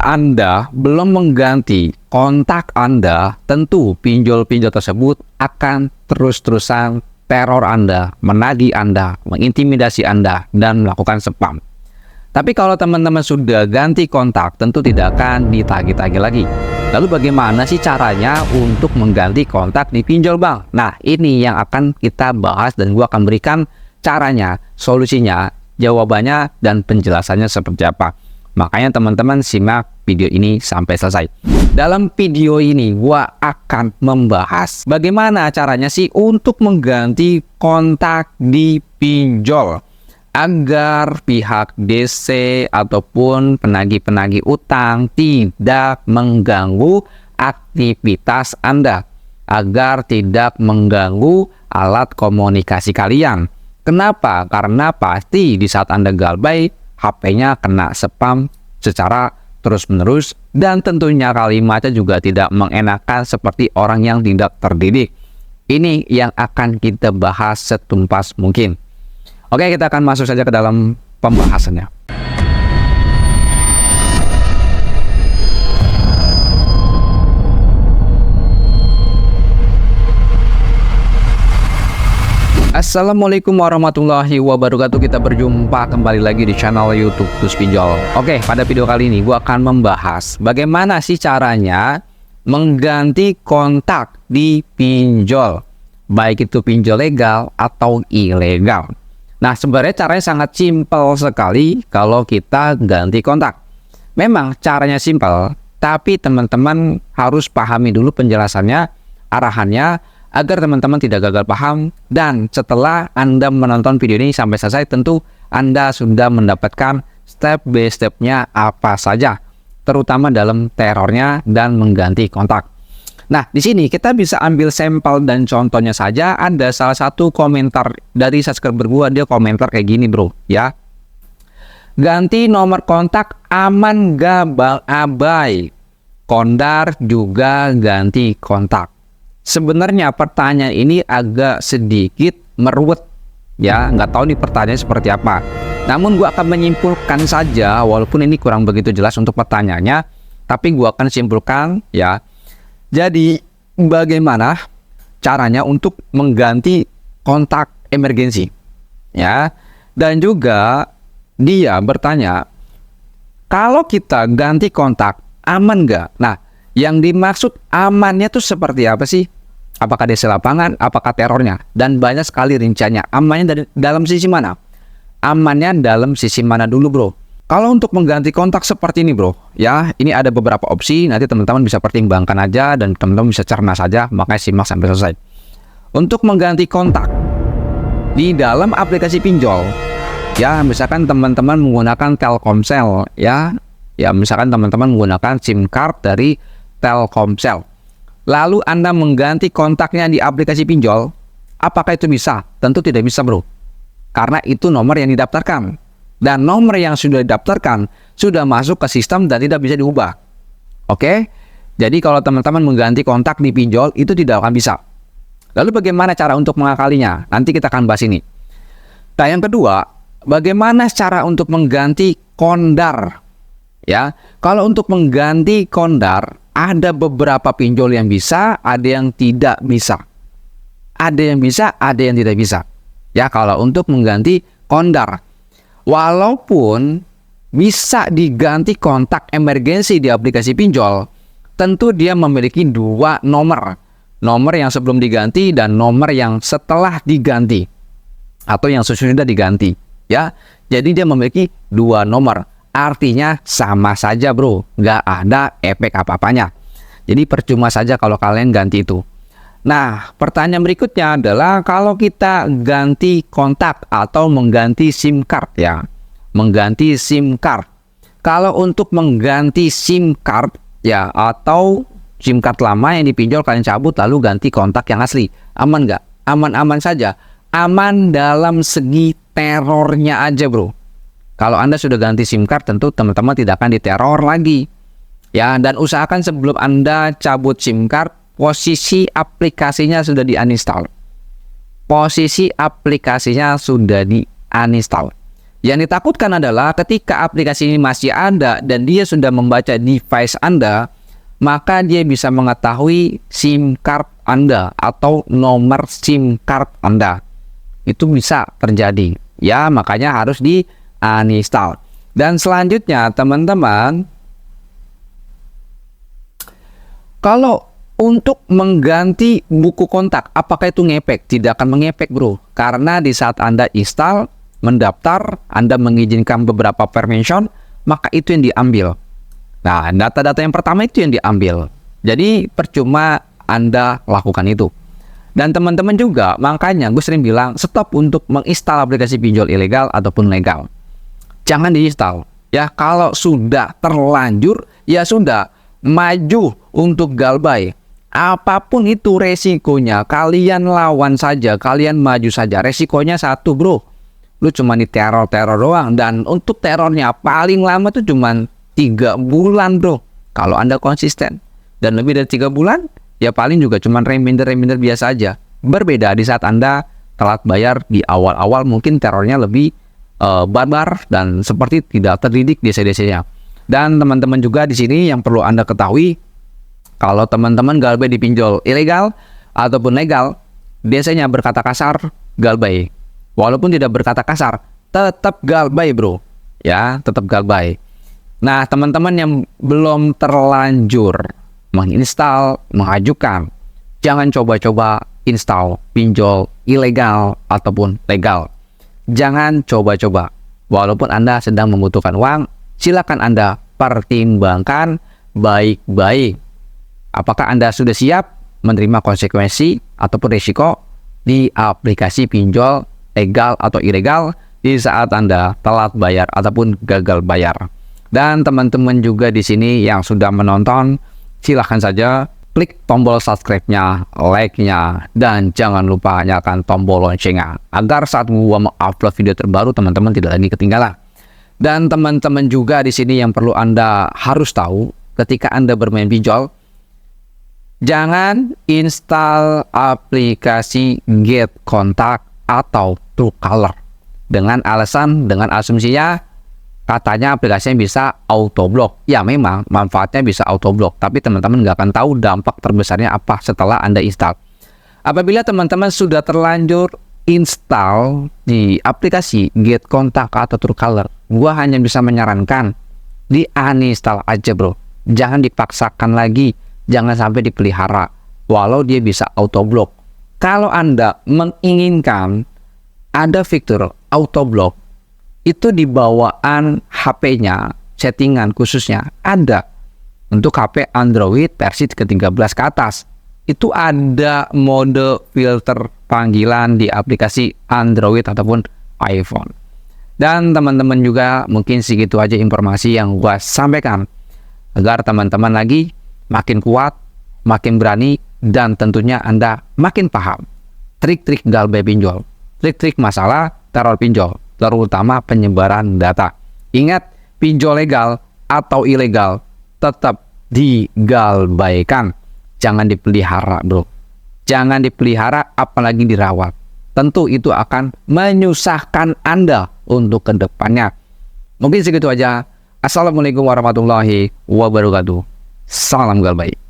Anda belum mengganti kontak Anda, tentu pinjol-pinjol tersebut akan terus-terusan teror Anda, menagih Anda, mengintimidasi Anda, dan melakukan spam. Tapi kalau teman-teman sudah ganti kontak, tentu tidak akan ditagih-tagih lagi. Lalu bagaimana sih caranya untuk mengganti kontak di pinjol bank? Nah, ini yang akan kita bahas dan gua akan berikan caranya, solusinya, jawabannya, dan penjelasannya seperti apa. Makanya teman-teman simak video ini sampai selesai. Dalam video ini gua akan membahas bagaimana caranya sih untuk mengganti kontak di pinjol agar pihak DC ataupun penagih-penagih utang tidak mengganggu aktivitas Anda, agar tidak mengganggu alat komunikasi kalian. Kenapa? Karena pasti di saat Anda galbay, HP-nya kena spam secara terus-menerus, dan tentunya kalimatnya juga tidak mengenakan seperti orang yang tidak terdidik. Ini yang akan kita bahas setuntas mungkin. Oke, kita akan masuk saja ke dalam pembahasannya. Assalamualaikum warahmatullahi wabarakatuh. Kita berjumpa kembali lagi di channel YouTube Gus Pinjol. Oke, pada video kali ini gua akan membahas bagaimana sih caranya mengganti kontak di pinjol, baik itu pinjol legal atau ilegal. Nah, sebenarnya caranya sangat simpel sekali kalau kita ganti kontak. Memang caranya simpel, tapi teman-teman harus pahami dulu penjelasannya, arahannya, agar teman-teman tidak gagal paham. Dan setelah Anda menonton video ini sampai selesai, tentu Anda sudah mendapatkan step by stepnya apa saja, terutama dalam terornya dan mengganti kontak. Nah, di sini kita bisa ambil sampel dan contohnya saja. Ada salah satu komentar dari subscriber gua, dia komentar kayak gini bro, ya. Ganti nomor kontak aman gak bang abai? Kondar juga ganti kontak. Sebenarnya pertanyaan ini agak sedikit meruwet, ya, nggak tahu nih pertanyaannya seperti apa. Namun gue akan menyimpulkan saja, walaupun ini kurang begitu jelas untuk pertanyaannya, tapi gue akan simpulkan, ya. Jadi bagaimana caranya untuk mengganti kontak emergensi, ya? Dan juga dia bertanya, kalau kita ganti kontak aman nggak? Nah, yang dimaksud amannya tuh seperti apa sih? Apakah DC lapangan? Apakah terornya? Dan banyak sekali rinciannya. Amannya dari dalam sisi mana? Amannya dalam sisi mana dulu bro? Kalau untuk mengganti kontak seperti ini bro, ya, ini ada beberapa opsi. Nanti teman-teman bisa pertimbangkan aja dan teman-teman bisa cerna saja. Makanya simak sampai selesai. Untuk mengganti kontak di dalam aplikasi pinjol, ya, misalkan teman-teman menggunakan Telkomsel, ya, misalkan teman-teman menggunakan SIM card dari Telkomsel, lalu Anda mengganti kontaknya di aplikasi pinjol, apakah itu bisa? Tentu tidak bisa bro, karena itu nomor yang didaftarkan, dan nomor yang sudah didaftarkan sudah masuk ke sistem dan tidak bisa diubah. Oke, jadi kalau teman-teman mengganti kontak di pinjol itu tidak akan bisa. Lalu bagaimana cara untuk mengakalinya? Nanti kita akan bahas ini. Nah, yang kedua, bagaimana cara untuk mengganti kondar? Ya, kalau untuk mengganti kondar, ada beberapa pinjol yang bisa, ada yang tidak bisa. Ada yang bisa, ada yang tidak bisa. Ya, kalau untuk mengganti kondar, walaupun bisa diganti kontak emergensi di aplikasi pinjol, tentu dia memiliki dua nomor. Nomor yang sebelum diganti dan nomor yang setelah diganti, atau yang sesudah diganti. Ya, jadi dia memiliki dua nomor. Artinya sama saja bro, nggak ada efek apa-apanya. Jadi percuma saja kalau kalian ganti itu. Nah, pertanyaan berikutnya adalah kalau kita ganti kontak atau mengganti SIM card, ya, mengganti SIM card. Kalau untuk mengganti SIM card, ya, atau SIM card lama yang dipinjol kalian cabut lalu ganti kontak yang asli, aman nggak? Aman-aman saja. Aman dalam segi terornya aja bro. Kalau Anda sudah ganti SIM card, tentu teman-teman tidak akan diteror lagi. Ya, dan usahakan sebelum Anda cabut SIM card, posisi aplikasinya sudah di-uninstall. Posisi aplikasinya sudah di-uninstall. Yang ditakutkan adalah ketika aplikasi ini masih ada dan dia sudah membaca device Anda, maka dia bisa mengetahui SIM card Anda atau nomor SIM card Anda. Itu bisa terjadi. Ya, makanya harus di uninstall. Dan selanjutnya, teman-teman, kalau untuk mengganti buku kontak, apakah itu ngepek? Tidak akan mengepek, bro. Karena di saat Anda install, mendaftar, Anda mengizinkan beberapa permission, maka itu yang diambil. Nah, data-data yang pertama itu yang diambil. Jadi, percuma Anda lakukan itu. Dan teman-teman juga, makanya gue sering bilang, stop untuk menginstal aplikasi pinjol ilegal ataupun legal. Jangan diinstal. Ya, kalau sudah terlanjur, ya sudah, maju untuk galbay. Apapun itu resikonya, kalian lawan saja, kalian maju saja. Resikonya satu, bro. Lu cuma diteror-teror doang. Dan untuk terornya paling lama tuh cuma 3 bulan, bro. Kalau Anda konsisten. Dan lebih dari 3 bulan, ya paling juga cuma reminder-reminder biasa aja. Berbeda di saat Anda telat bayar di awal-awal, mungkin terornya lebih barbar dan seperti tidak terdidik desa-desanya. Dan teman-teman juga di sini yang perlu Anda ketahui, kalau teman-teman galbay di pinjol ilegal ataupun legal, biasanya berkata kasar, galbay. Walaupun tidak berkata kasar, tetap galbay, bro. Ya, tetap galbay. Nah, teman-teman yang belum terlanjur menginstal, mengajukan, jangan coba-coba install pinjol ilegal ataupun legal. Jangan coba-coba. Walaupun Anda sedang membutuhkan uang, silakan Anda pertimbangkan baik-baik. Apakah Anda sudah siap menerima konsekuensi ataupun risiko di aplikasi pinjol legal atau ilegal di saat Anda telat bayar ataupun gagal bayar. Dan teman-teman juga di sini yang sudah menonton, silahkan saja klik tombol subscribe-nya, like-nya, dan jangan lupa nyalakan tombol loncengnya agar saat gua mengupload video terbaru teman-teman tidak lagi ketinggalan. Dan teman-teman juga di sini yang perlu Anda harus tahu ketika Anda bermain pinjol, jangan install aplikasi Get Kontak atau Truecaller dengan asumsinya katanya aplikasinya bisa auto block. Ya memang manfaatnya bisa auto block, tapi teman-teman nggak akan tahu dampak terbesarnya apa setelah Anda install. Apabila teman-teman sudah terlanjur install di aplikasi Get Kontak atau Truecaller, gua hanya bisa menyarankan di uninstall aja, bro. Jangan dipaksakan lagi, jangan sampai dipelihara walau dia bisa auto block. Kalau Anda menginginkan ada fitur auto block, itu di bawaan HP-nya, settingan khususnya ada. Untuk HP Android versi ke-13 ke atas, itu ada mode filter panggilan di aplikasi Android ataupun iPhone. Dan teman-teman juga mungkin segitu aja informasi yang gua sampaikan agar teman-teman lagi makin kuat, makin berani, dan tentunya Anda makin paham trik-trik galbay pinjol, trik-trik masalah teror pinjol, terutama penyebaran data. Ingat, pinjol legal atau ilegal tetap digalbaikan. Jangan dipelihara, bro. Jangan dipelihara, apalagi dirawat. Tentu itu akan menyusahkan Anda untuk kedepannya. Mungkin segitu aja. Assalamualaikum warahmatullahi wabarakatuh. Salam galbay.